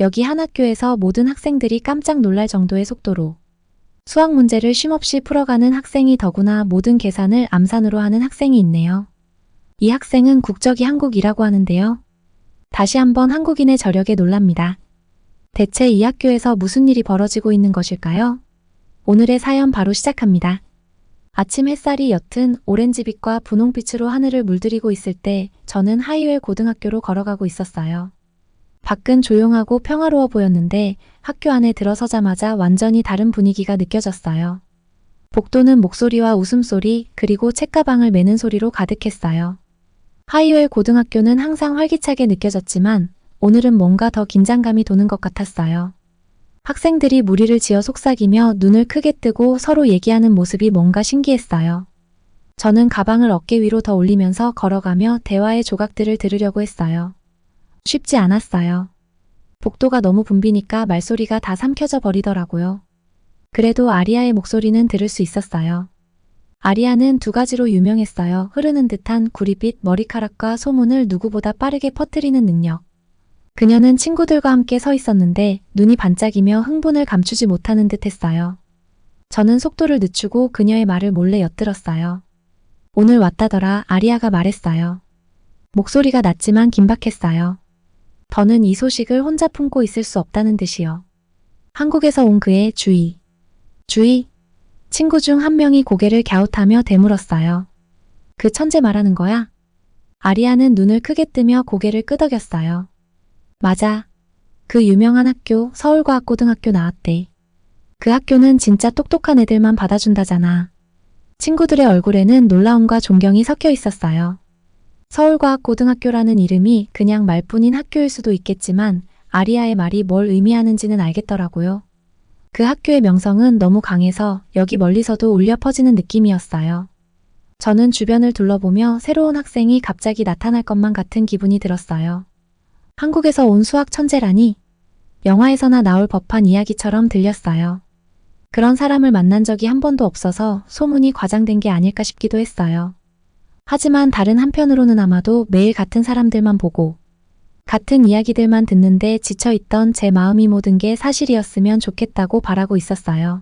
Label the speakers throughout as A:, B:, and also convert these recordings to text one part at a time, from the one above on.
A: 여기 한 학교에서 모든 학생들이 깜짝 놀랄 정도의 속도로 수학 문제를 쉼없이 풀어가는 학생이, 더구나 모든 계산을 암산으로 하는 학생이 있네요. 이 학생은 국적이 한국이라고 하는데요. 다시 한번 한국인의 저력에 놀랍니다. 대체 이 학교에서 무슨 일이 벌어지고 있는 것일까요? 오늘의 사연 바로 시작합니다. 아침 햇살이 옅은 오렌지빛과 분홍빛으로 하늘을 물들이고 있을 때 저는 하이웰 고등학교로 걸어가고 있었어요. 밖은 조용하고 평화로워 보였는데 학교 안에 들어서자마자 완전히 다른 분위기가 느껴졌어요. 복도는 목소리와 웃음소리, 그리고 책가방을 매는 소리로 가득했어요. 하이웰 고등학교는 항상 활기차게 느껴졌지만 오늘은 뭔가 더 긴장감이 도는 것 같았어요. 학생들이 무리를 지어 속삭이며 눈을 크게 뜨고 서로 얘기하는 모습이 뭔가 신기했어요. 저는 가방을 어깨 위로 더 올리면서 걸어가며 대화의 조각들을 들으려고 했어요. 쉽지 않았어요. 복도가 너무 붐비니까 말소리가 다 삼켜져 버리더라고요. 그래도 아리아의 목소리는 들을 수 있었어요. 아리아는 두 가지로 유명했어요. 흐르는 듯한 구릿빛 머리카락과 소문을 누구보다 빠르게 퍼뜨리는 능력. 그녀는 친구들과 함께 서 있었는데 눈이 반짝이며 흥분을 감추지 못하는 듯 했어요. 저는 속도를 늦추고 그녀의 말을 몰래 엿들었어요. 오늘 왔다더라, 아리아가 말했어요. 목소리가 낮지만 긴박했어요. 더는 이 소식을 혼자 품고 있을 수 없다는 듯이요. 한국에서 온 그의 주의. 친구 중 한 명이 고개를 갸웃하며 되물었어요. 그 천재 말하는 거야? 아리아는 눈을 크게 뜨며 고개를 끄덕였어요. 맞아. 그 유명한 학교, 서울과학고등학교 나왔대. 그 학교는 진짜 똑똑한 애들만 받아준다잖아. 친구들의 얼굴에는 놀라움과 존경이 섞여 있었어요. 서울과학고등학교라는 이름이 그냥 말뿐인 학교일 수도 있겠지만 아리아의 말이 뭘 의미하는지는 알겠더라고요. 그 학교의 명성은 너무 강해서 여기 멀리서도 울려 퍼지는 느낌이었어요. 저는 주변을 둘러보며 새로운 학생이 갑자기 나타날 것만 같은 기분이 들었어요. 한국에서 온 수학 천재라니? 영화에서나 나올 법한 이야기처럼 들렸어요. 그런 사람을 만난 적이 한 번도 없어서 소문이 과장된 게 아닐까 싶기도 했어요. 하지만 다른 한편으로는 아마도 매일 같은 사람들만 보고 같은 이야기들만 듣는데 지쳐있던 제 마음이 모든 게 사실이었으면 좋겠다고 바라고 있었어요.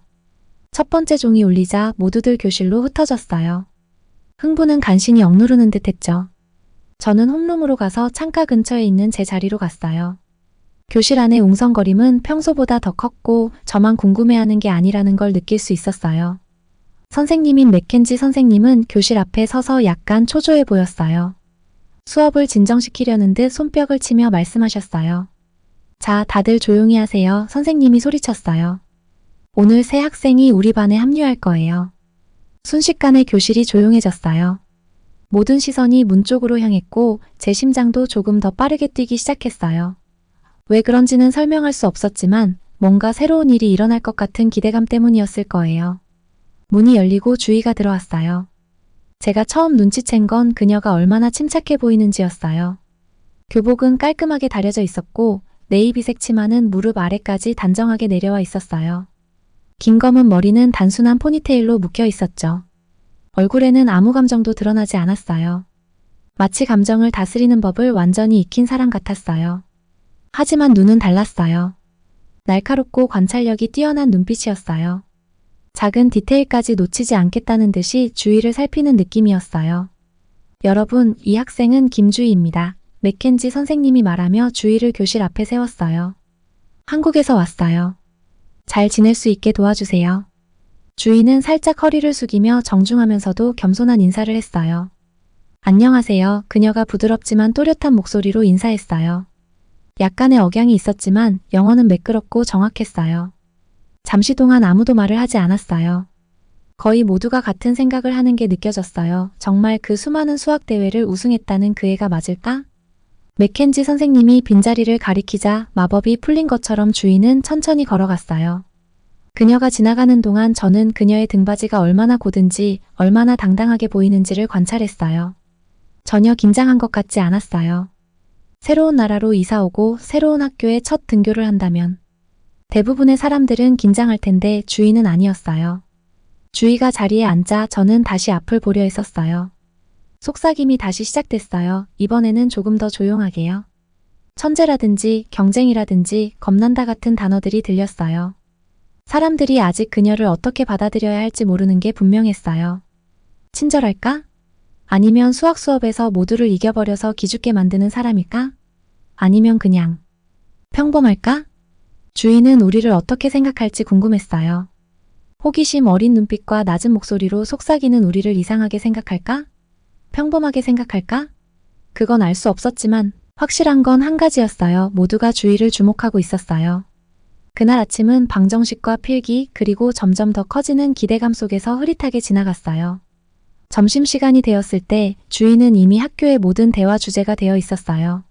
A: 첫 번째 종이 울리자 모두들 교실로 흩어졌어요. 흥분은 간신히 억누르는 듯 했죠. 저는 홈룸으로 가서 창가 근처에 있는 제 자리로 갔어요. 교실 안의 웅성거림은 평소보다 더 컸고 저만 궁금해하는 게 아니라는 걸 느낄 수 있었어요. 선생님인 맥켄지 선생님은 교실 앞에 서서 약간 초조해 보였어요. 수업을 진정시키려는 듯 손뼉을 치며 말씀하셨어요. 자, 다들 조용히 하세요. 선생님이 소리쳤어요. 오늘 새 학생이 우리 반에 합류할 거예요. 순식간에 교실이 조용해졌어요. 모든 시선이 문 쪽으로 향했고 제 심장도 조금 더 빠르게 뛰기 시작했어요. 왜 그런지는 설명할 수 없었지만 뭔가 새로운 일이 일어날 것 같은 기대감 때문이었을 거예요. 문이 열리고 주희가 들어왔어요. 제가 처음 눈치챈 건 그녀가 얼마나 침착해 보이는지였어요. 교복은 깔끔하게 다려져 있었고 네이비색 치마는 무릎 아래까지 단정하게 내려와 있었어요. 긴 검은 머리는 단순한 포니테일로 묶여 있었죠. 얼굴에는 아무 감정도 드러나지 않았어요. 마치 감정을 다스리는 법을 완전히 익힌 사람 같았어요. 하지만 눈은 달랐어요. 날카롭고 관찰력이 뛰어난 눈빛이었어요. 작은 디테일까지 놓치지 않겠다는 듯이 주위를 살피는 느낌이었어요. 여러분, 이 학생은 김주희입니다. 맥켄지 선생님이 말하며 주희를 교실 앞에 세웠어요. 한국에서 왔어요. 잘 지낼 수 있게 도와주세요. 주희는 살짝 허리를 숙이며 정중하면서도 겸손한 인사를 했어요. 안녕하세요. 그녀가 부드럽지만 또렷한 목소리로 인사했어요. 약간의 억양이 있었지만 영어는 매끄럽고 정확했어요. 잠시 동안 아무도 말을 하지 않았어요. 거의 모두가 같은 생각을 하는 게 느껴졌어요. 정말 그 수많은 수학대회를 우승했다는 그 애가 맞을까? 맥켄지 선생님이 빈자리를 가리키자 마법이 풀린 것처럼 주희는 천천히 걸어갔어요. 그녀가 지나가는 동안 저는 그녀의 등받이가 얼마나 고든지 얼마나 당당하게 보이는지를 관찰했어요. 전혀 긴장한 것 같지 않았어요. 새로운 나라로 이사오고 새로운 학교에 첫 등교를 한다면 대부분의 사람들은 긴장할 텐데 주희는 아니었어요. 주희가 자리에 앉자 저는 다시 앞을 보려 했었어요. 속삭임이 다시 시작됐어요. 이번에는 조금 더 조용하게요. 천재라든지 경쟁이라든지 겁난다 같은 단어들이 들렸어요. 사람들이 아직 그녀를 어떻게 받아들여야 할지 모르는 게 분명했어요. 친절할까? 아니면 수학 수업에서 모두를 이겨버려서 기죽게 만드는 사람일까? 아니면 그냥 평범할까? 주인은 우리를 어떻게 생각할지 궁금했어요. 호기심 어린 눈빛과 낮은 목소리로 속삭이는 우리를 이상하게 생각할까? 평범하게 생각할까? 그건 알 수 없었지만 확실한 건 한 가지였어요. 모두가 주위를 주목하고 있었어요. 그날 아침은 방정식과 필기 그리고 점점 더 커지는 기대감 속에서 흐릿하게 지나갔어요. 점심시간이 되었을 때 주인은 이미 학교의 모든 대화 주제가 되어 있었어요.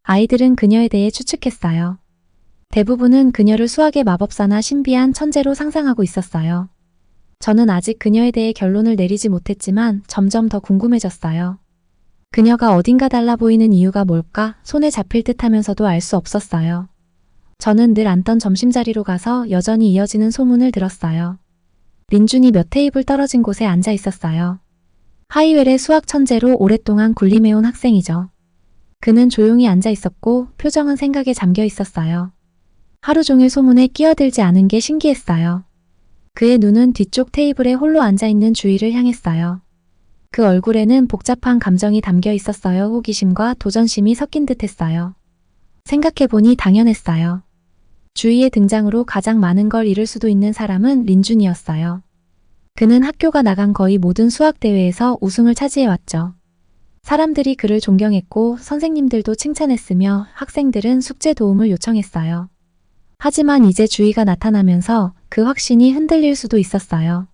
A: 아이들은 그녀에 대해 추측했어요. 대부분은 그녀를 수학의 마법사나 신비한 천재로 상상하고 있었어요. 저는 아직 그녀에 대해 결론을 내리지 못했지만 점점 더 궁금해졌어요. 그녀가 어딘가 달라 보이는 이유가 뭘까 손에 잡힐 듯 하면서도 알 수 없었어요. 저는 늘 앉던 점심자리로 가서 여전히 이어지는 소문을 들었어요. 린준이 몇 테이블 떨어진 곳에 앉아 있었어요. 하이웰의 수학 천재로 오랫동안 군림해온 학생이죠. 그는 조용히 앉아 있었고 표정은 생각에 잠겨 있었어요. 하루 종일 소문에 끼어들지 않은 게 신기했어요. 그의 눈은 뒤쪽 테이블에 홀로 앉아있는 주희를 향했어요. 그 얼굴에는 복잡한 감정이 담겨 있었어요. 호기심과 도전심이 섞인 듯 했어요. 생각해보니 당연했어요. 주희의 등장으로 가장 많은 걸 잃을 수도 있는 사람은 린준이었어요. 그는 학교가 나간 거의 모든 수학대회에서 우승을 차지해왔죠. 사람들이 그를 존경했고 선생님들도 칭찬했으며 학생들은 숙제 도움을 요청했어요. 하지만 이제 주희가 나타나면서 그 확신이 흔들릴 수도 있었어요.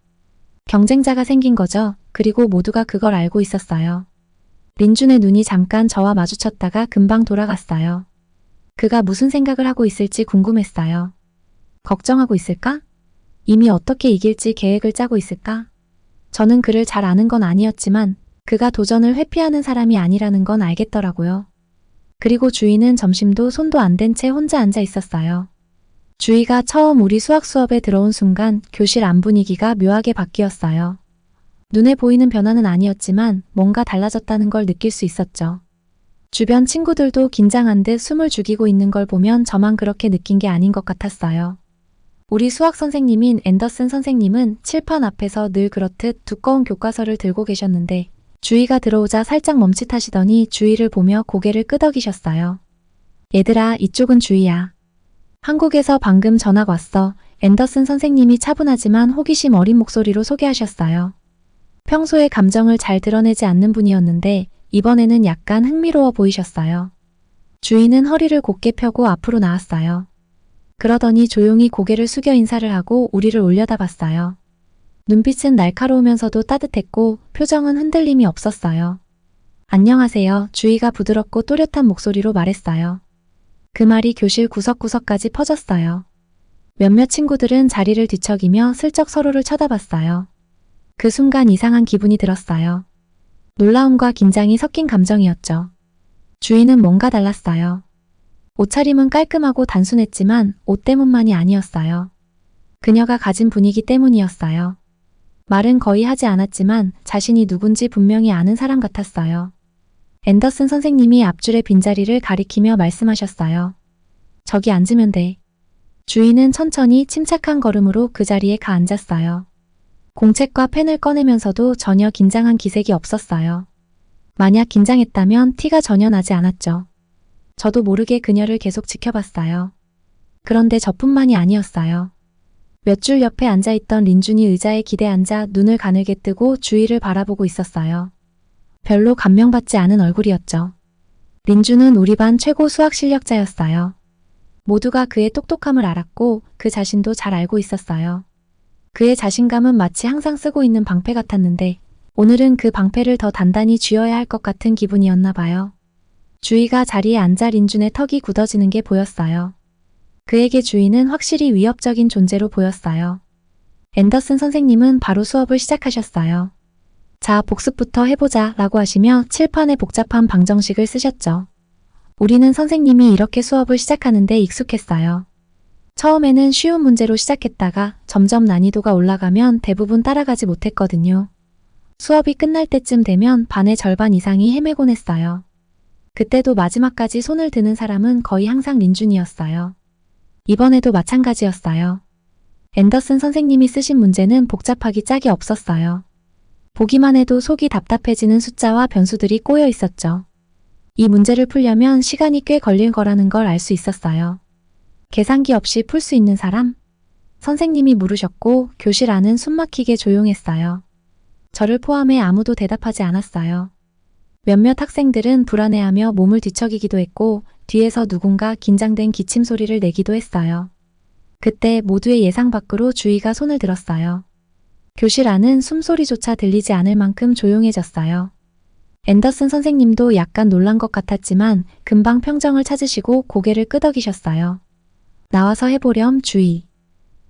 A: 경쟁자가 생긴 거죠. 그리고 모두가 그걸 알고 있었어요. 린준의 눈이 잠깐 저와 마주쳤다가 금방 돌아갔어요. 그가 무슨 생각을 하고 있을지 궁금했어요. 걱정하고 있을까? 이미 어떻게 이길지 계획을 짜고 있을까? 저는 그를 잘 아는 건 아니었지만 그가 도전을 회피하는 사람이 아니라는 건 알겠더라고요. 그리고 주희는 점심도 손도 안 댄 채 혼자 앉아 있었어요. 주희가 처음 우리 수학 수업에 들어온 순간 교실 안 분위기가 묘하게 바뀌었어요. 눈에 보이는 변화는 아니었지만 뭔가 달라졌다는 걸 느낄 수 있었죠. 주변 친구들도 긴장한 듯 숨을 죽이고 있는 걸 보면 저만 그렇게 느낀 게 아닌 것 같았어요. 우리 수학 선생님인 앤더슨 선생님은 칠판 앞에서 늘 그렇듯 두꺼운 교과서를 들고 계셨는데 주희가 들어오자 살짝 멈칫하시더니 주희를 보며 고개를 끄덕이셨어요. 얘들아, 이쪽은 주희야. 한국에서 방금 전학 왔어. 앤더슨 선생님이 차분하지만 호기심 어린 목소리로 소개하셨어요. 평소에 감정을 잘 드러내지 않는 분이었는데 이번에는 약간 흥미로워 보이셨어요. 주희는 허리를 곧게 펴고 앞으로 나왔어요. 그러더니 조용히 고개를 숙여 인사를 하고 우리를 올려다봤어요. 눈빛은 날카로우면서도 따뜻했고 표정은 흔들림이 없었어요. 안녕하세요. 주희가 부드럽고 또렷한 목소리로 말했어요. 그 말이 교실 구석구석까지 퍼졌어요. 몇몇 친구들은 자리를 뒤척이며 슬쩍 서로를 쳐다봤어요. 그 순간 이상한 기분이 들었어요. 놀라움과 긴장이 섞인 감정이었죠. 주희는 뭔가 달랐어요. 옷차림은 깔끔하고 단순했지만 옷 때문만이 아니었어요. 그녀가 가진 분위기 때문이었어요. 말은 거의 하지 않았지만 자신이 누군지 분명히 아는 사람 같았어요. 앤더슨 선생님이 앞줄의 빈자리를 가리키며 말씀하셨어요. 저기 앉으면 돼. 주희는 천천히 침착한 걸음으로 그 자리에 가 앉았어요. 공책과 펜을 꺼내면서도 전혀 긴장한 기색이 없었어요. 만약 긴장했다면 티가 전혀 나지 않았죠. 저도 모르게 그녀를 계속 지켜봤어요. 그런데 저뿐만이 아니었어요. 몇 줄 옆에 앉아있던 린준이 의자에 기대앉아 눈을 가늘게 뜨고 주희를 바라보고 있었어요. 별로 감명받지 않은 얼굴이었죠. 린준은 우리 반 최고 수학 실력자였어요. 모두가 그의 똑똑함을 알았고 그 자신도 잘 알고 있었어요. 그의 자신감은 마치 항상 쓰고 있는 방패 같았는데 오늘은 그 방패를 더 단단히 쥐어야 할 것 같은 기분이었나 봐요. 주희가 자리에 앉아 린준의 턱이 굳어지는 게 보였어요. 그에게 주희는 확실히 위협적인 존재로 보였어요. 앤더슨 선생님은 바로 수업을 시작하셨어요. 자, 복습부터 해보자 라고 하시며 칠판에 복잡한 방정식을 쓰셨죠. 우리는 선생님이 이렇게 수업을 시작하는데 익숙했어요. 처음에는 쉬운 문제로 시작했다가 점점 난이도가 올라가면 대부분 따라가지 못했거든요. 수업이 끝날 때쯤 되면 반의 절반 이상이 헤매곤 했어요. 그때도 마지막까지 손을 드는 사람은 거의 항상 린준이었어요. 이번에도 마찬가지였어요. 앤더슨 선생님이 쓰신 문제는 복잡하기 짝이 없었어요. 보기만 해도 속이 답답해지는 숫자와 변수들이 꼬여 있었죠. 이 문제를 풀려면 시간이 꽤 걸릴 거라는 걸 알 수 있었어요. 계산기 없이 풀 수 있는 사람? 선생님이 물으셨고 교실 안은 숨막히게 조용했어요. 저를 포함해 아무도 대답하지 않았어요. 몇몇 학생들은 불안해하며 몸을 뒤척이기도 했고 뒤에서 누군가 긴장된 기침 소리를 내기도 했어요. 그때 모두의 예상 밖으로 주희가 손을 들었어요. 교실 안은 숨소리조차 들리지 않을 만큼 조용해졌어요. 앤더슨 선생님도 약간 놀란 것 같았지만 금방 평정을 찾으시고 고개를 끄덕이셨어요. 나와서 해보렴, 주희.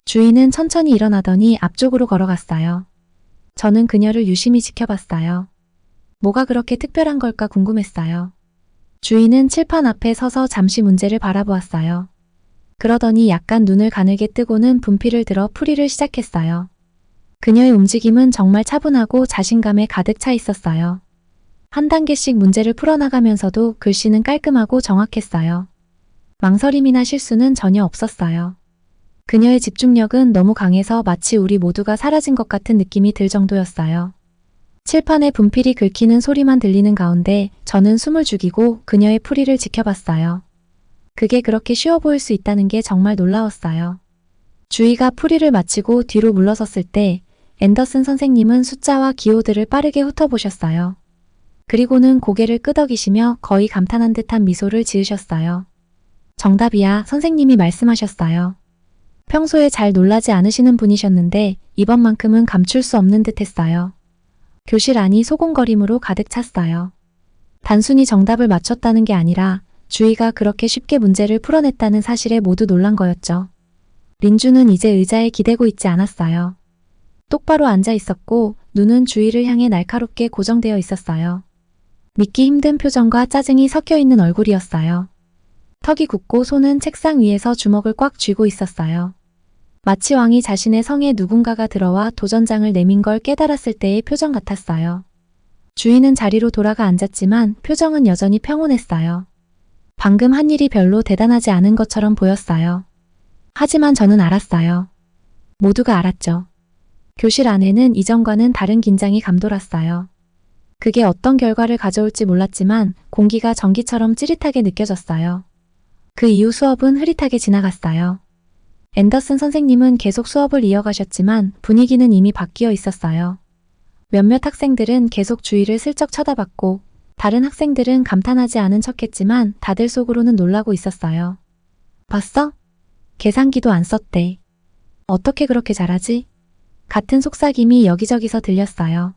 A: 주희는 천천히 일어나더니 앞쪽으로 걸어갔어요. 저는 그녀를 유심히 지켜봤어요. 뭐가 그렇게 특별한 걸까 궁금했어요. 주희는 칠판 앞에 서서 잠시 문제를 바라보았어요. 그러더니 약간 눈을 가늘게 뜨고는 분필을 들어 풀이를 시작했어요. 그녀의 움직임은 정말 차분하고 자신감에 가득 차 있었어요. 한 단계씩 문제를 풀어나가면서도 글씨는 깔끔하고 정확했어요. 망설임이나 실수는 전혀 없었어요. 그녀의 집중력은 너무 강해서 마치 우리 모두가 사라진 것 같은 느낌이 들 정도였어요. 칠판에 분필이 긁히는 소리만 들리는 가운데 저는 숨을 죽이고 그녀의 풀이를 지켜봤어요. 그게 그렇게 쉬워 보일 수 있다는 게 정말 놀라웠어요. 주희가 풀이를 마치고 뒤로 물러섰을 때 앤더슨 선생님은 숫자와 기호들을 빠르게 훑어보셨어요. 그리고는 고개를 끄덕이시며 거의 감탄한 듯한 미소를 지으셨어요. 정답이야, 선생님이 말씀하셨어요. 평소에 잘 놀라지 않으시는 분이셨는데 이번만큼은 감출 수 없는 듯 했어요. 교실 안이 소곤거림으로 가득 찼어요. 단순히 정답을 맞췄다는 게 아니라 주희가 그렇게 쉽게 문제를 풀어냈다는 사실에 모두 놀란 거였죠. 린주는 이제 의자에 기대고 있지 않았어요. 똑바로 앉아 있었고 눈은 주희를 향해 날카롭게 고정되어 있었어요. 믿기 힘든 표정과 짜증이 섞여 있는 얼굴이었어요. 턱이 굳고 손은 책상 위에서 주먹을 꽉 쥐고 있었어요. 마치 왕이 자신의 성에 누군가가 들어와 도전장을 내민 걸 깨달았을 때의 표정 같았어요. 주희는 자리로 돌아가 앉았지만 표정은 여전히 평온했어요. 방금 한 일이 별로 대단하지 않은 것처럼 보였어요. 하지만 저는 알았어요. 모두가 알았죠. 교실 안에는 이전과는 다른 긴장이 감돌았어요. 그게 어떤 결과를 가져올지 몰랐지만 공기가 전기처럼 찌릿하게 느껴졌어요. 그 이후 수업은 흐릿하게 지나갔어요. 앤더슨 선생님은 계속 수업을 이어가셨지만 분위기는 이미 바뀌어 있었어요. 몇몇 학생들은 계속 주위를 슬쩍 쳐다봤고 다른 학생들은 감탄하지 않은 척했지만 다들 속으로는 놀라고 있었어요. 봤어? 계산기도 안 썼대. 어떻게 그렇게 잘하지? 같은 속삭임이 여기저기서 들렸어요.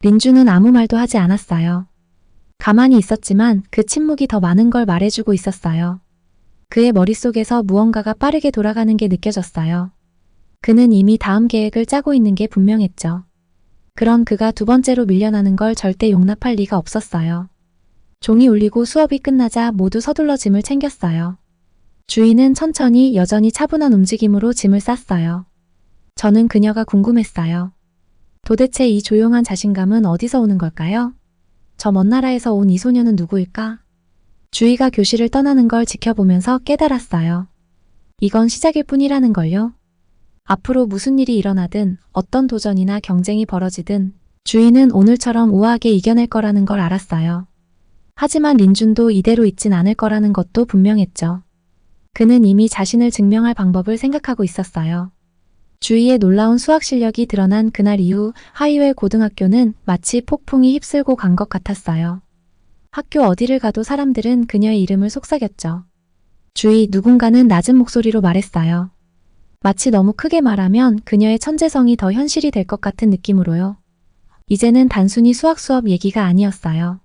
A: 린주는 아무 말도 하지 않았어요. 가만히 있었지만 그 침묵이 더 많은 걸 말해주고 있었어요. 그의 머릿속에서 무언가가 빠르게 돌아가는 게 느껴졌어요. 그는 이미 다음 계획을 짜고 있는 게 분명했죠. 그런 그가 두 번째로 밀려나는 걸 절대 용납할 리가 없었어요. 종이 울리고 수업이 끝나자 모두 서둘러 짐을 챙겼어요. 주희는 천천히 여전히 차분한 움직임으로 짐을 쌌어요. 저는 그녀가 궁금했어요. 도대체 이 조용한 자신감은 어디서 오는 걸까요? 저 먼 나라에서 온 이 소녀는 누구일까? 주희가 교실을 떠나는 걸 지켜보면서 깨달았어요. 이건 시작일 뿐이라는 걸요. 앞으로 무슨 일이 일어나든 어떤 도전이나 경쟁이 벌어지든 주희는 오늘처럼 우아하게 이겨낼 거라는 걸 알았어요. 하지만 린준도 이대로 있진 않을 거라는 것도 분명했죠. 그는 이미 자신을 증명할 방법을 생각하고 있었어요. 주희의 놀라운 수학 실력이 드러난 그날 이후 하이웰 고등학교는 마치 폭풍이 휩쓸고 간 것 같았어요. 학교 어디를 가도 사람들은 그녀의 이름을 속삭였죠. 주희, 누군가는 낮은 목소리로 말했어요. 마치 너무 크게 말하면 그녀의 천재성이 더 현실이 될 것 같은 느낌으로요. 이제는 단순히 수학 수업 얘기가 아니었어요.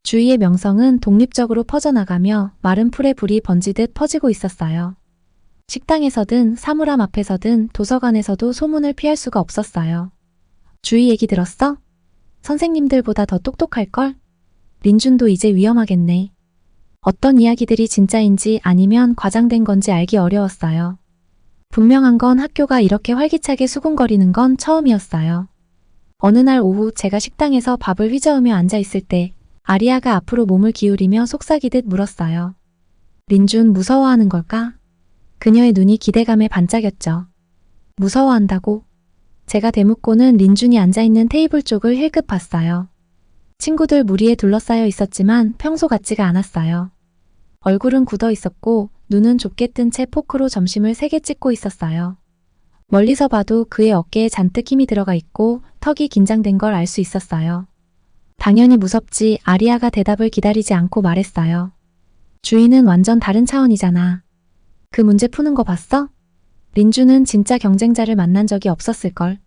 A: 주희의 명성은 독립적으로 퍼져나가며 마른 풀에 불이 번지듯 퍼지고 있었어요. 식당에서든 사물함 앞에서든 도서관에서도 소문을 피할 수가 없었어요. 주희 얘기 들었어? 선생님들보다 더 똑똑할걸? 린준도 이제 위험하겠네. 어떤 이야기들이 진짜인지 아니면 과장된 건지 알기 어려웠어요. 분명한 건 학교가 이렇게 활기차게 수군거리는 건 처음이었어요. 어느 날 오후 제가 식당에서 밥을 휘저으며 앉아 있을 때 아리아가 앞으로 몸을 기울이며 속삭이듯 물었어요. 린준 무서워하는 걸까? 그녀의 눈이 기대감에 반짝였죠. 무서워한다고? 제가 대묻고는 린준이 앉아있는 테이블 쪽을 힐끗 봤어요. 친구들 무리에 둘러싸여 있었지만 평소 같지가 않았어요. 얼굴은 굳어 있었고 눈은 좁게 뜬 채 포크로 점심을 3개 찍고 있었어요. 멀리서 봐도 그의 어깨에 잔뜩 힘이 들어가 있고 턱이 긴장된 걸 알 수 있었어요. 당연히 무섭지. 아리아가 대답을 기다리지 않고 말했어요. 주인은 완전 다른 차원이잖아. 그 문제 푸는 거 봤어? 린준은 진짜 경쟁자를 만난 적이 없었을걸.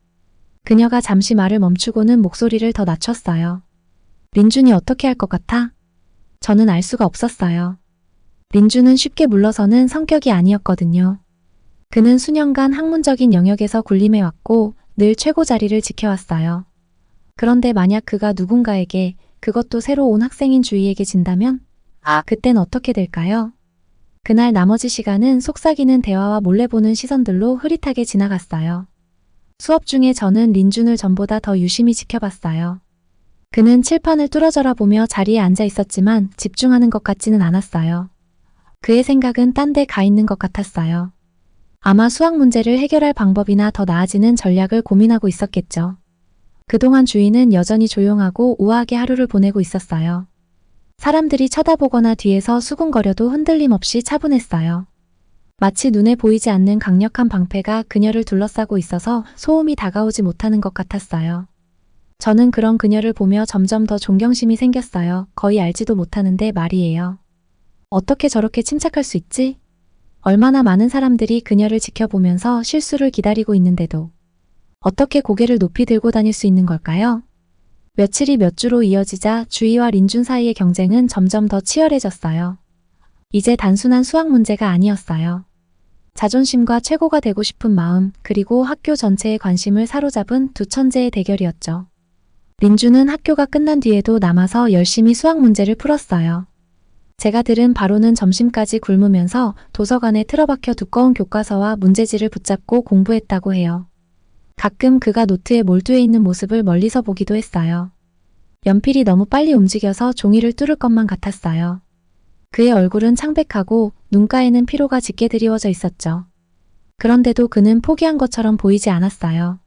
A: 그녀가 잠시 말을 멈추고는 목소리를 더 낮췄어요. 린준이 어떻게 할 것 같아? 저는 알 수가 없었어요. 린준은 쉽게 물러서는 성격이 아니었거든요. 그는 수년간 학문적인 영역에서 군림해왔고 늘 최고 자리를 지켜왔어요. 그런데 만약 그가 누군가에게, 그것도 새로 온 학생인 주희에게 진다면? 그땐 어떻게 될까요? 그날 나머지 시간은 속삭이는 대화와 몰래 보는 시선들로 흐릿하게 지나갔어요. 수업 중에 저는 린준을 전보다 더 유심히 지켜봤어요. 그는 칠판을 뚫어져라 보며 자리에 앉아 있었지만 집중하는 것 같지는 않았어요. 그의 생각은 딴 데 가 있는 것 같았어요. 아마 수학 문제를 해결할 방법이나 더 나아지는 전략을 고민하고 있었겠죠. 그동안 주희는 여전히 조용하고 우아하게 하루를 보내고 있었어요. 사람들이 쳐다보거나 뒤에서 수군거려도 흔들림 없이 차분했어요. 마치 눈에 보이지 않는 강력한 방패가 그녀를 둘러싸고 있어서 소음이 다가오지 못하는 것 같았어요. 저는 그런 그녀를 보며 점점 더 존경심이 생겼어요. 거의 알지도 못하는데 말이에요. 어떻게 저렇게 침착할 수 있지? 얼마나 많은 사람들이 그녀를 지켜보면서 실수를 기다리고 있는데도 어떻게 고개를 높이 들고 다닐 수 있는 걸까요? 며칠이 몇 주로 이어지자 주희와 린준 사이의 경쟁은 점점 더 치열해졌어요. 이제 단순한 수학 문제가 아니었어요. 자존심과 최고가 되고 싶은 마음, 그리고 학교 전체의 관심을 사로잡은 두 천재의 대결이었죠. 린준은 학교가 끝난 뒤에도 남아서 열심히 수학 문제를 풀었어요. 제가 들은 바로는 점심까지 굶으면서 도서관에 틀어박혀 두꺼운 교과서와 문제지를 붙잡고 공부했다고 해요. 가끔 그가 노트에 몰두해 있는 모습을 멀리서 보기도 했어요. 연필이 너무 빨리 움직여서 종이를 뚫을 것만 같았어요. 그의 얼굴은 창백하고 눈가에는 피로가 짙게 드리워져 있었죠. 그런데도 그는 포기한 것처럼 보이지 않았어요.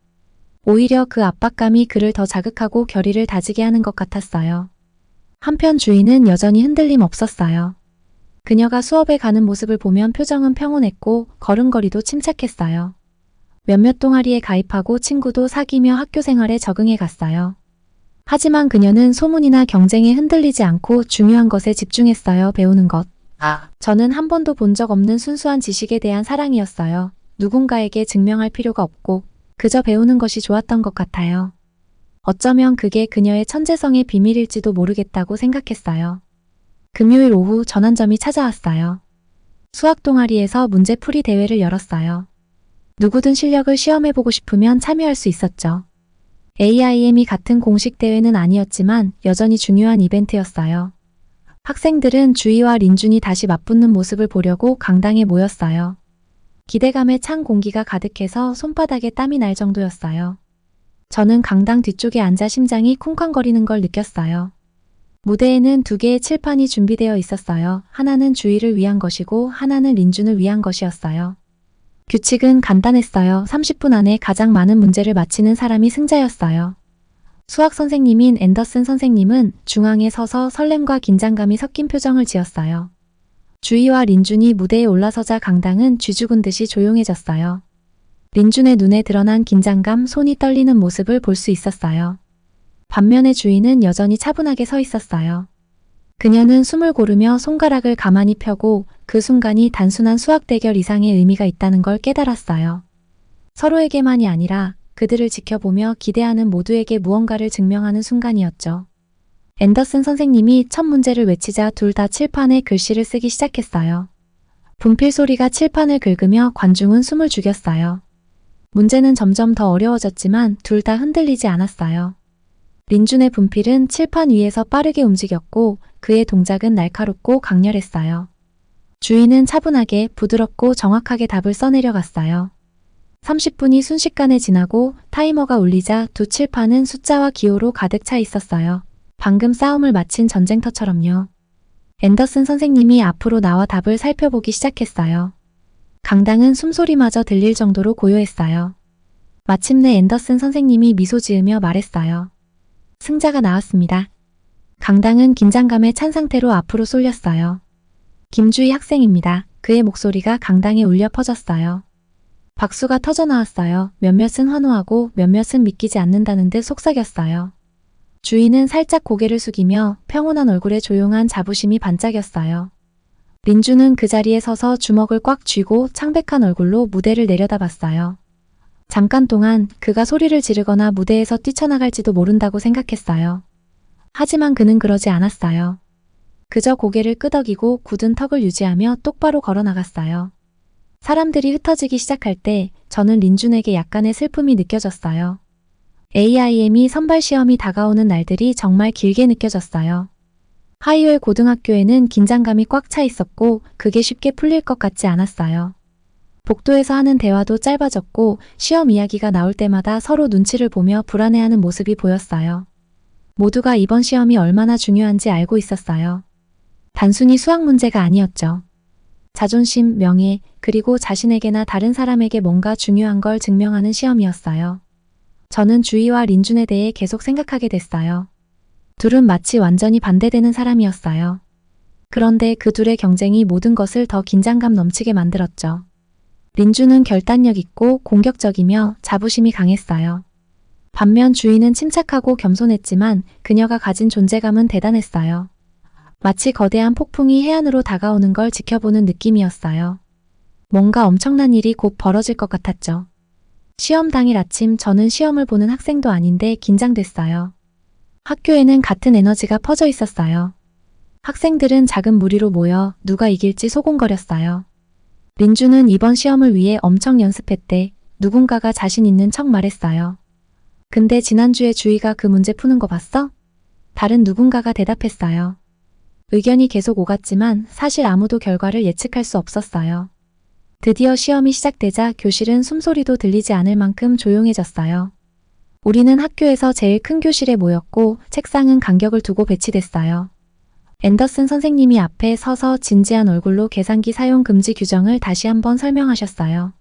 A: 오히려 그 압박감이 그를 더 자극하고 결의를 다지게 하는 것 같았어요. 한편 주희는 여전히 흔들림 없었어요. 그녀가 수업에 가는 모습을 보면 표정은 평온했고 걸음걸이도 침착했어요. 몇몇 동아리에 가입하고 친구도 사귀며 학교 생활에 적응해 갔어요. 하지만 그녀는 소문이나 경쟁에 흔들리지 않고 중요한 것에 집중했어요. 배우는 것. 저는 한 번도 본 적 없는 순수한 지식에 대한 사랑이었어요. 누군가에게 증명할 필요가 없고 그저 배우는 것이 좋았던 것 같아요. 어쩌면 그게 그녀의 천재성의 비밀일지도 모르겠다고 생각했어요. 금요일 오후 전환점이 찾아왔어요. 수학 동아리에서 문제풀이 대회를 열었어요. 누구든 실력을 시험해보고 싶으면 참여할 수 있었죠. AIM이 같은 공식 대회는 아니었지만 여전히 중요한 이벤트였어요. 학생들은 주희와 린준이 다시 맞붙는 모습을 보려고 강당에 모였어요. 기대감에 찬 공기가 가득해서 손바닥에 땀이 날 정도였어요. 저는 강당 뒤쪽에 앉아 심장이 쿵쾅거리는 걸 느꼈어요. 무대에는 2개의 칠판이 준비되어 있었어요. 하나는 주희를 위한 것이고 하나는 린준을 위한 것이었어요. 규칙은 간단했어요. 30분 안에 가장 많은 문제를 맞히는 사람이 승자였어요. 수학 선생님인 앤더슨 선생님은 중앙에 서서 설렘과 긴장감이 섞인 표정을 지었어요. 주희와 린준이 무대에 올라서자 강당은 쥐죽은 듯이 조용해졌어요. 린준의 눈에 드러난 긴장감, 손이 떨리는 모습을 볼 수 있었어요. 반면에 주희는 여전히 차분하게 서 있었어요. 그녀는 숨을 고르며 손가락을 가만히 펴고 그 순간이 단순한 수학 대결 이상의 의미가 있다는 걸 깨달았어요. 서로에게만이 아니라 그들을 지켜보며 기대하는 모두에게 무언가를 증명하는 순간이었죠. 앤더슨 선생님이 첫 문제를 외치자 둘 다 칠판에 글씨를 쓰기 시작했어요. 분필 소리가 칠판을 긁으며 관중은 숨을 죽였어요. 문제는 점점 더 어려워졌지만 둘 다 흔들리지 않았어요. 린준의 분필은 칠판 위에서 빠르게 움직였고 그의 동작은 날카롭고 강렬했어요. 주희는 차분하게 부드럽고 정확하게 답을 써내려갔어요. 30분이 순식간에 지나고 타이머가 울리자 두 칠판은 숫자와 기호로 가득 차 있었어요. 방금 싸움을 마친 전쟁터처럼요. 앤더슨 선생님이 앞으로 나와 답을 살펴보기 시작했어요. 강당은 숨소리마저 들릴 정도로 고요했어요. 마침내 앤더슨 선생님이 미소 지으며 말했어요. 승자가 나왔습니다. 강당은 긴장감에 찬 상태로 앞으로 쏠렸어요. 김주희 학생입니다. 그의 목소리가 강당에 울려 퍼졌어요. 박수가 터져나왔어요. 몇몇은 환호하고 몇몇은 믿기지 않는다는 듯 속삭였어요. 주희는 살짝 고개를 숙이며 평온한 얼굴에 조용한 자부심이 반짝였어요. 린주는 그 자리에 서서 주먹을 꽉 쥐고 창백한 얼굴로 무대를 내려다봤어요. 잠깐 동안 그가 소리를 지르거나 무대에서 뛰쳐나갈지도 모른다고 생각했어요. 하지만 그는 그러지 않았어요. 그저 고개를 끄덕이고 굳은 턱을 유지하며 똑바로 걸어나갔어요. 사람들이 흩어지기 시작할 때 저는 린준에게 약간의 슬픔이 느껴졌어요. AIME 선발 시험이 다가오는 날들이 정말 길게 느껴졌어요. 하이웰 고등학교에는 긴장감이 꽉 차 있었고 그게 쉽게 풀릴 것 같지 않았어요. 복도에서 하는 대화도 짧아졌고 시험 이야기가 나올 때마다 서로 눈치를 보며 불안해하는 모습이 보였어요. 모두가 이번 시험이 얼마나 중요한지 알고 있었어요. 단순히 수학 문제가 아니었죠. 자존심, 명예, 그리고 자신에게나 다른 사람에게 뭔가 중요한 걸 증명하는 시험이었어요. 저는 주희와 린준에 대해 계속 생각하게 됐어요. 둘은 마치 완전히 반대되는 사람이었어요. 그런데 그 둘의 경쟁이 모든 것을 더 긴장감 넘치게 만들었죠. 린준은 결단력 있고 공격적이며 자부심이 강했어요. 반면 주희는 침착하고 겸손했지만 그녀가 가진 존재감은 대단했어요. 마치 거대한 폭풍이 해안으로 다가오는 걸 지켜보는 느낌이었어요. 뭔가 엄청난 일이 곧 벌어질 것 같았죠. 시험 당일 아침 저는 시험을 보는 학생도 아닌데 긴장됐어요. 학교에는 같은 에너지가 퍼져 있었어요. 학생들은 작은 무리로 모여 누가 이길지 소곤거렸어요. 린주는 이번 시험을 위해 엄청 연습했대. 누군가가 자신 있는 척 말했어요. 근데 지난주에 주희가 그 문제 푸는 거 봤어? 다른 누군가가 대답했어요. 의견이 계속 오갔지만 사실 아무도 결과를 예측할 수 없었어요. 드디어 시험이 시작되자 교실은 숨소리도 들리지 않을 만큼 조용해졌어요. 우리는 학교에서 제일 큰 교실에 모였고 책상은 간격을 두고 배치됐어요. 앤더슨 선생님이 앞에 서서 진지한 얼굴로 계산기 사용 금지 규정을 다시 한번 설명하셨어요.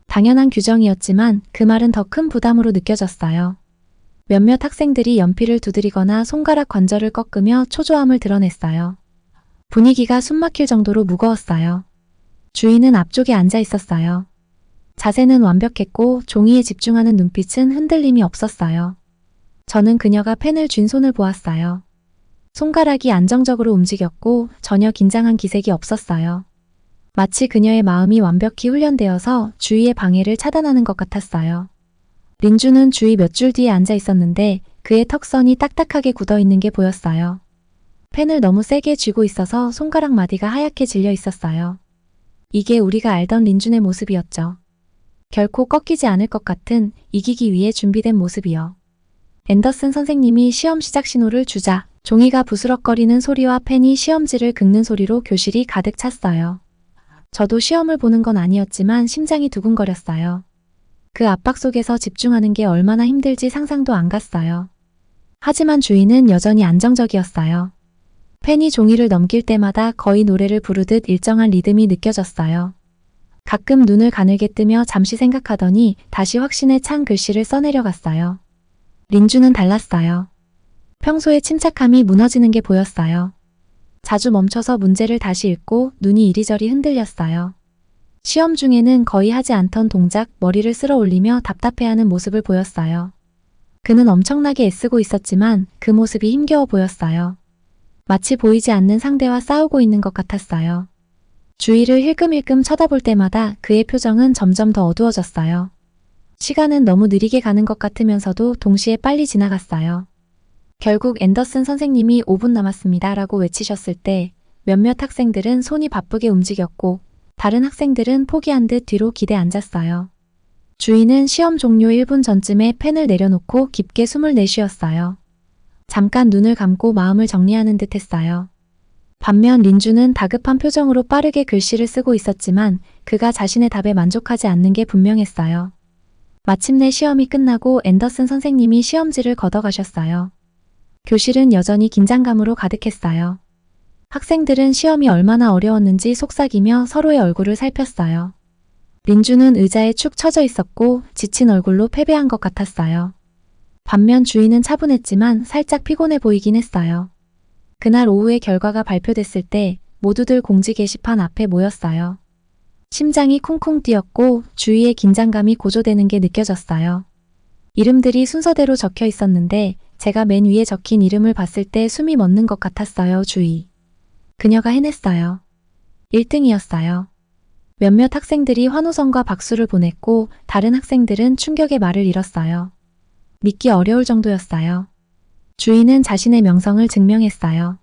A: 당연한 규정이었지만 그 말은 더 큰 부담으로 느껴졌어요. 몇몇 학생들이 연필을 두드리거나 손가락 관절을 꺾으며 초조함을 드러냈어요. 분위기가 숨막힐 정도로 무거웠어요. 주희는 앞쪽에 앉아 있었어요. 자세는 완벽했고 종이에 집중하는 눈빛은 흔들림이 없었어요. 저는 그녀가 펜을 쥔 손을 보았어요. 손가락이 안정적으로 움직였고 전혀 긴장한 기색이 없었어요. 마치 그녀의 마음이 완벽히 훈련되어서 주희의 방해를 차단하는 것 같았어요. 린주는 주희 몇 줄 뒤에 앉아 있었는데 그의 턱선이 딱딱하게 굳어 있는 게 보였어요. 펜을 너무 세게 쥐고 있어서 손가락 마디가 하얗게 질려 있었어요. 이게 우리가 알던 린준의 모습이었죠. 결코 꺾이지 않을 것 같은 이기기 위해 준비된 모습이요. 앤더슨 선생님이 시험 시작 신호를 주자 종이가 부스럭거리는 소리와 펜이 시험지를 긁는 소리로 교실이 가득 찼어요. 저도 시험을 보는 건 아니었지만 심장이 두근거렸어요. 그 압박 속에서 집중하는 게 얼마나 힘들지 상상도 안 갔어요. 하지만 주희는 여전히 안정적이었어요. 펜이 종이를 넘길 때마다 거의 노래를 부르듯 일정한 리듬이 느껴졌어요. 가끔 눈을 가늘게 뜨며 잠시 생각하더니 다시 확신에 찬 글씨를 써내려갔어요. 린주는 달랐어요. 평소의 침착함이 무너지는 게 보였어요. 자주 멈춰서 문제를 다시 읽고 눈이 이리저리 흔들렸어요. 시험 중에는 거의 하지 않던 동작, 머리를 쓸어 올리며 답답해하는 모습을 보였어요. 그는 엄청나게 애쓰고 있었지만 그 모습이 힘겨워 보였어요. 마치 보이지 않는 상대와 싸우고 있는 것 같았어요. 주위를 힐끔힐끔 쳐다볼 때마다 그의 표정은 점점 더 어두워졌어요. 시간은 너무 느리게 가는 것 같으면서도 동시에 빨리 지나갔어요. 결국 앤더슨 선생님이 5분 남았습니다 라고 외치셨을 때 몇몇 학생들은 손이 바쁘게 움직였고 다른 학생들은 포기한 듯 뒤로 기대 앉았어요. 주희는 시험 종료 1분 전쯤에 펜을 내려놓고 깊게 숨을 내쉬었어요. 잠깐 눈을 감고 마음을 정리하는 듯 했어요. 반면 린주는 다급한 표정으로 빠르게 글씨를 쓰고 있었지만 그가 자신의 답에 만족하지 않는 게 분명했어요. 마침내 시험이 끝나고 앤더슨 선생님이 시험지를 걷어가셨어요. 교실은 여전히 긴장감으로 가득했어요. 학생들은 시험이 얼마나 어려웠는지 속삭이며 서로의 얼굴을 살폈어요. 린주는 의자에 축 처져 있었고 지친 얼굴로 패배한 것 같았어요. 반면 주희는 차분했지만 살짝 피곤해 보이긴 했어요. 그날 오후에 결과가 발표됐을 때 모두들 공지 게시판 앞에 모였어요. 심장이 쿵쿵 뛰었고 주위의 긴장감이 고조되는 게 느껴졌어요. 이름들이 순서대로 적혀 있었는데 제가 맨 위에 적힌 이름을 봤을 때 숨이 멎는 것 같았어요. 주희. 그녀가 해냈어요. 1등이었어요. 몇몇 학생들이 환호성과 박수를 보냈고 다른 학생들은 충격의 말을 잃었어요. 믿기 어려울 정도였어요. 주희는 자신의 명성을 증명했어요.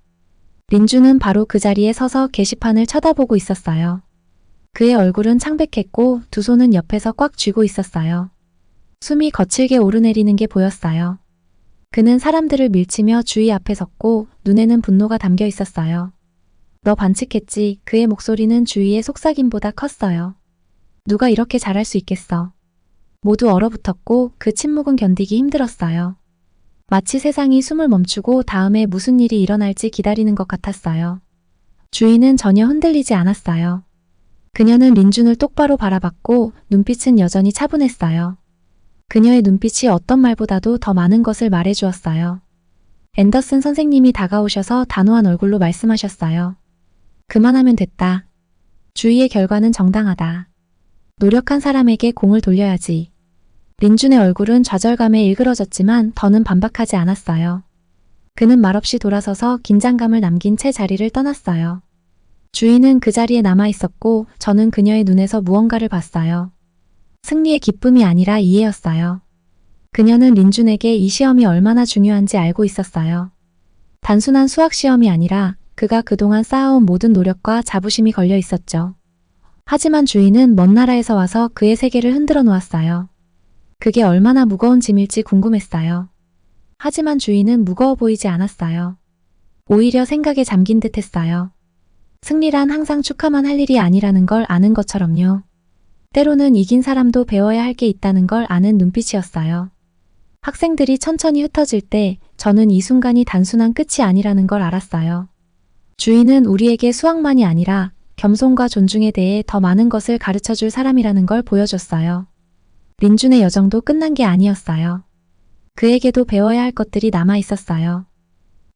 A: 린주는 바로 그 자리에 서서 게시판을 쳐다보고 있었어요. 그의 얼굴은 창백했고 두 손은 옆에서 꽉 쥐고 있었어요. 숨이 거칠게 오르내리는 게 보였어요. 그는 사람들을 밀치며 주희 앞에 섰고 눈에는 분노가 담겨 있었어요. 너 반칙했지. 그의 목소리는 주희의 속삭임보다 컸어요. 누가 이렇게 잘할 수 있겠어. 모두 얼어붙었고 그 침묵은 견디기 힘들었어요. 마치 세상이 숨을 멈추고 다음에 무슨 일이 일어날지 기다리는 것 같았어요. 주희는 전혀 흔들리지 않았어요. 그녀는 린준을 똑바로 바라봤고 눈빛은 여전히 차분했어요. 그녀의 눈빛이 어떤 말보다도 더 많은 것을 말해주었어요. 앤더슨 선생님이 다가오셔서 단호한 얼굴로 말씀하셨어요. 그만하면 됐다. 주희의 결과는 정당하다. 노력한 사람에게 공을 돌려야지. 린준의 얼굴은 좌절감에 일그러졌지만 더는 반박하지 않았어요. 그는 말없이 돌아서서 긴장감을 남긴 채 자리를 떠났어요. 주희는 그 자리에 남아 있었고 저는 그녀의 눈에서 무언가를 봤어요. 승리의 기쁨이 아니라 이해였어요. 그녀는 린준에게 이 시험이 얼마나 중요한지 알고 있었어요. 단순한 수학 시험이 아니라 그가 그동안 쌓아온 모든 노력과 자부심이 걸려 있었죠. 하지만 주희는 먼 나라에서 와서 그의 세계를 흔들어 놓았어요. 그게 얼마나 무거운 짐일지 궁금했어요. 하지만 주희는 무거워 보이지 않았어요. 오히려 생각에 잠긴 듯 했어요. 승리란 항상 축하만 할 일이 아니라는 걸 아는 것처럼요. 때로는 이긴 사람도 배워야 할 게 있다는 걸 아는 눈빛이었어요. 학생들이 천천히 흩어질 때 저는 이 순간이 단순한 끝이 아니라는 걸 알았어요. 주희는 우리에게 수학만이 아니라 겸손과 존중에 대해 더 많은 것을 가르쳐줄 사람이라는 걸 보여줬어요. 린준의 여정도 끝난 게 아니었어요. 그에게도 배워야 할 것들이 남아 있었어요.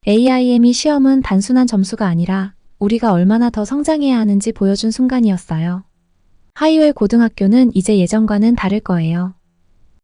A: AIME 시험은 단순한 점수가 아니라 우리가 얼마나 더 성장해야 하는지 보여준 순간이었어요. 하이웰 고등학교는 이제 예전과는 다를 거예요.